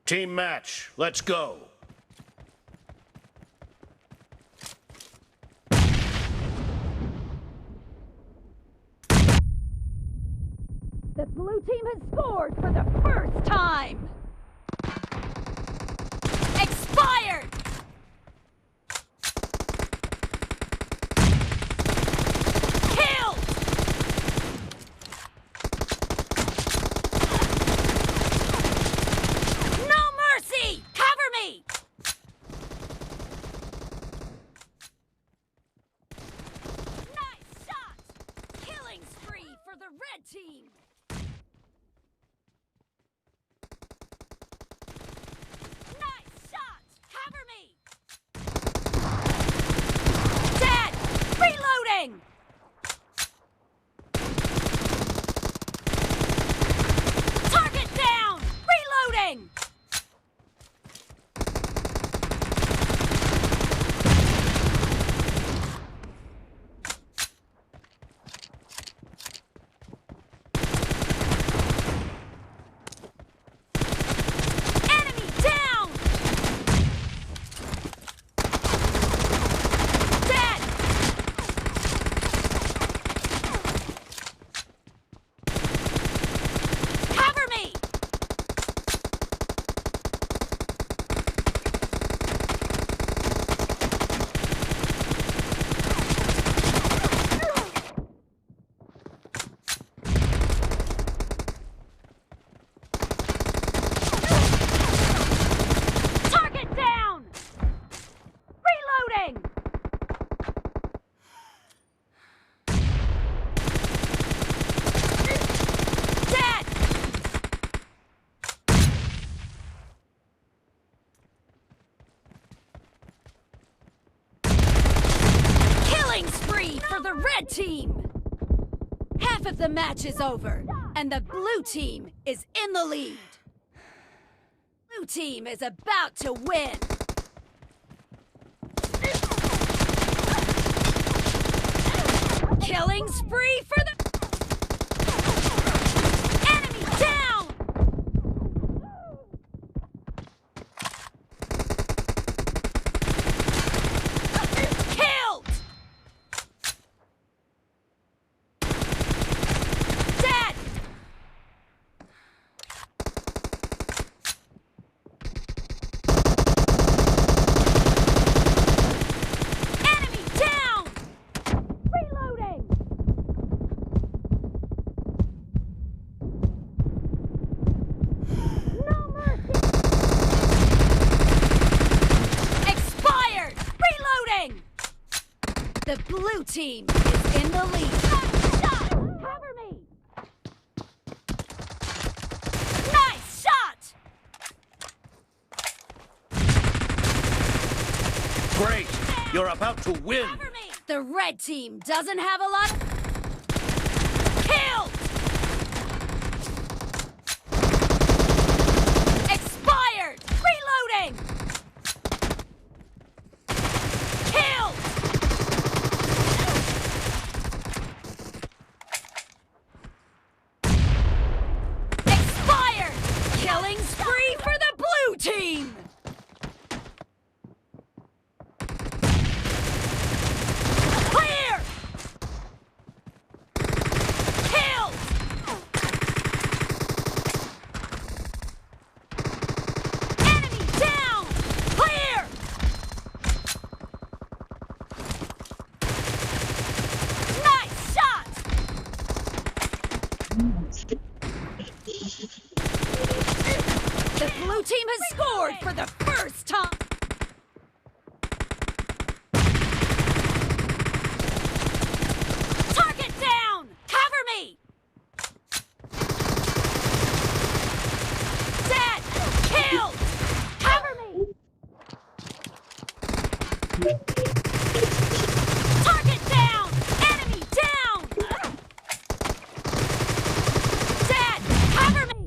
Team match, let's go. The blue team has scored for the first time! Expired! Killed! No mercy! Cover me! Nice shot! Killing spree for the red team! Target down! Reloading! Enemy down! Dead! Cover me! Target down! Reloading! Dead! Killing spree for the red team! Half of the match is over, and the blue team is in the lead. Blue team is about to win. Killing spree for the... Enemy down! Killed! Dead! Enemy down! Reloading! No mercy! Expired! Reloading! The blue team is in the lead. Nice shot! Cover me! Nice shot! Great, you're about to win. Cover me! The red team doesn't have a lot of... Killed! Expired! Reloading! Killed! Expired! Killing spree for the blue team! Clear! Killed! Enemy down! Clear! Nice shot! The blue team has scored for the first time! Target down! Cover me! Dead! Killed! Cover me! Target down! Enemy down! Dead! Cover me!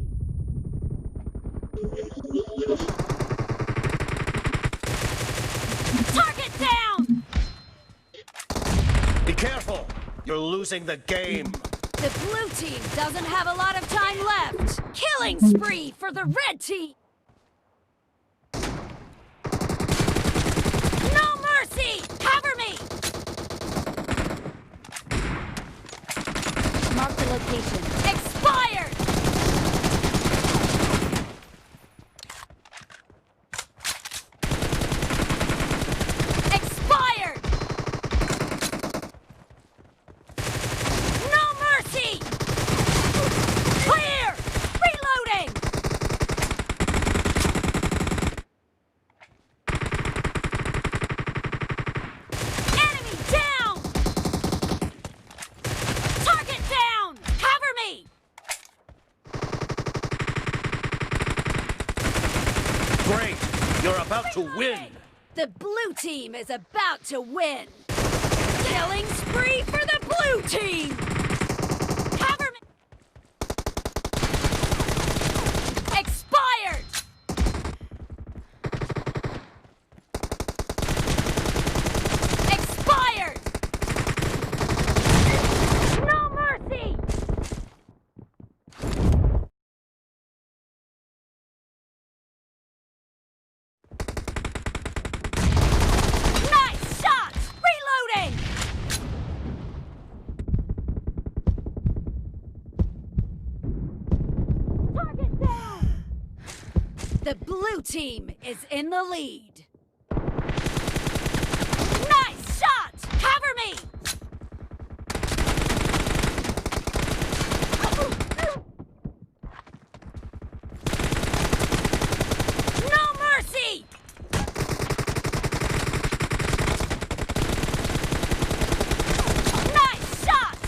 Target down! Be careful, you're losing the game. The blue team doesn't have a lot of time left. Killing spree for the red team. location. Expired! Expired! No mercy! Clear! Reloading! Enemy down! Target down! Cover me! Great! You're about to win! The blue team is about to win! Killing spree for the blue team! Cover me! Expired! Expired! No mercy! Nice shot! Reloading! Target down! The blue team is in the lead. Nice shot! Cover me! No mercy! Nice shot!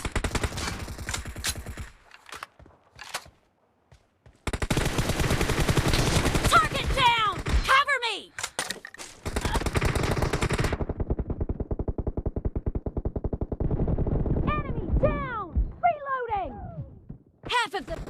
Target down! Cover me! Enemy down! Reloading! Half of the...